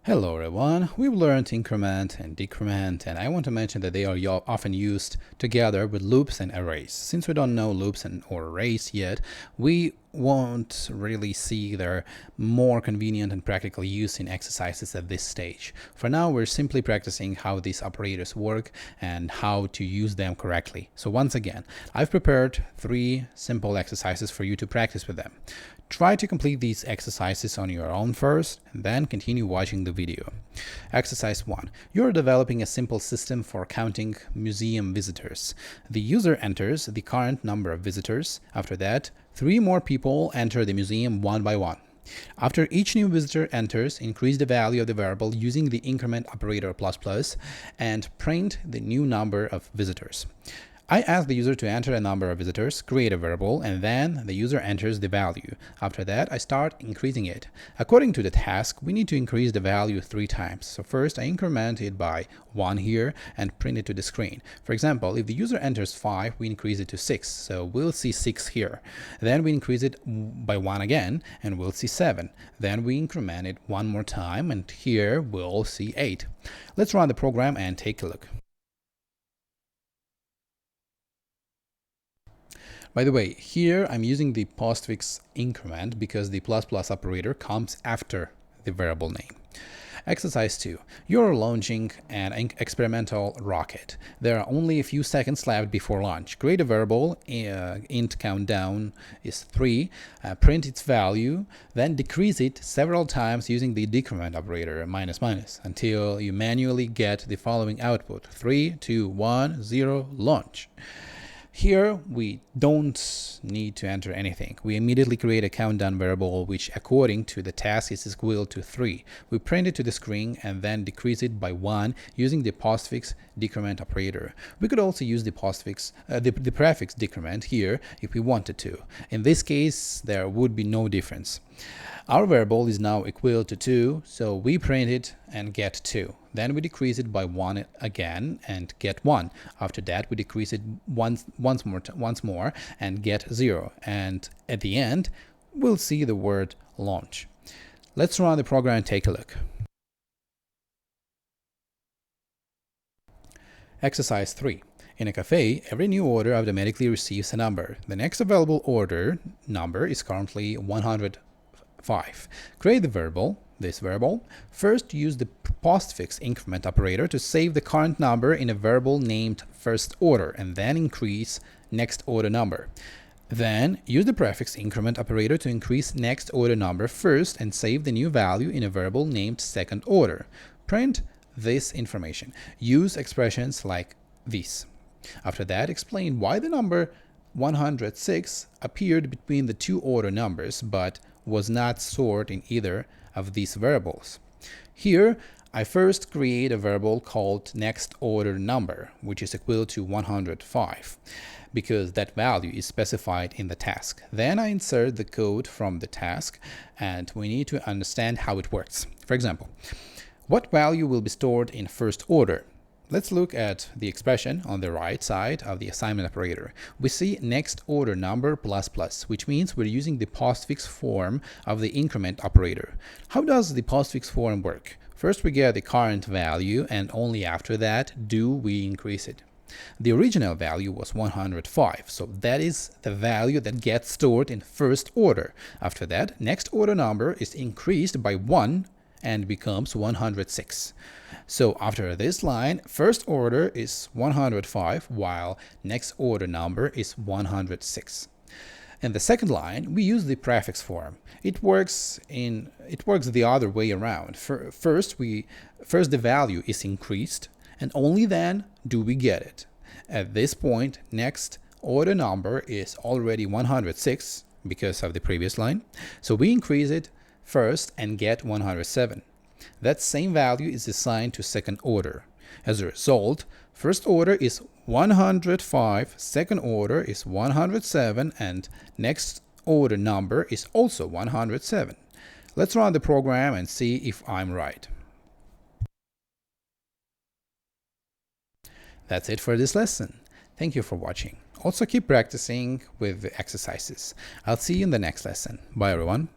Hello everyone, we've learned increment and decrement, and I want to mention that they are often used together with loops and arrays. Since we don't know loops or arrays yet, we won't really see their more convenient and practical use in exercises at this stage. For now, we're simply practicing how these operators work and how to use them correctly. So once again, I've prepared 3 simple exercises for you to practice with them. Try to complete these exercises on your own first, and then continue watching the video. Exercise 1. You're developing a simple system for counting museum visitors. The user enters the current number of visitors. After that, 3 more people enter the museum one by one. After each new visitor enters, increase the value of the variable using the increment operator ++ and print the new number of visitors. I ask the user to enter a number of visitors, create a variable, and then the user enters the value. After that, I start increasing it. According to the task, we need to increase the value 3 times. So first, I increment it by 1 here and print it to the screen. For example, if the user enters 5, we increase it to 6, so we'll see 6 here. Then we increase it by 1 again, and we'll see 7. Then we increment it 1 more time, and here we'll see 8. Let's run the program and take a look. By the way, here I'm using the postfix increment because the ++ operator comes after the variable name. Exercise 2. You're launching an experimental rocket. There are only a few seconds left before launch. Create a variable, int countdown is 3, print its value, then decrease it several times using the decrement operator, --, until you manually get the following output: 3, 2, 1, 0, launch. Here, we don't need to enter anything. We immediately create a countdown variable, which according to the task is equal to 3. We print it to the screen and then decrease it by 1 using the postfix decrement operator. We could also use the the prefix decrement here if we wanted to. In this case, there would be no difference. Our variable is now equal to 2, so we print it and get 2. Then we decrease it by 1 again and get 1. After that, we decrease it once more and get 0. And at the end, we'll see the word launch. Let's run the program and take a look. Exercise 3. In a cafe, every new order automatically receives a number. The next available order number is currently 105. Create the variable, this variable. First, use the postfix increment operator to save the current number in a variable named first order, and then increase next order number. Then, use the prefix increment operator to increase next order number first and save the new value in a variable named second order. Print this information. Use expressions like this. After that, explain why the number 106 appeared between the 2 order numbers but was not stored in either of these variables. Here, I first create a variable called next order number, which is equal to 105, because that value is specified in the task. Then I insert the code from the task, and we need to understand how it works. For example, what value will be stored in first order? Let's look at the expression on the right side of the assignment operator. We see next order number ++, which means we're using the postfix form of the increment operator. How does the postfix form work? First, we get the current value, and only after that do we increase it. The original value was 105, so that is the value that gets stored in first order. After that, next order number is increased by 1 and becomes 106. So after this line, first order is 105, while next order number is 106. In the second line, we use the prefix form. It works the other way around. First the value is increased, and only then do we get it. At this point, next order number is already 106 because of the previous line, so we increase it first and get 107. That same value is assigned to second order. As a result, first order is 105, second order is 107, and next order number is also 107. Let's run the program and see if I'm right. That's it for this lesson. Thank you for watching. Also keep practicing with the exercises. I'll see you in the next lesson. Bye everyone.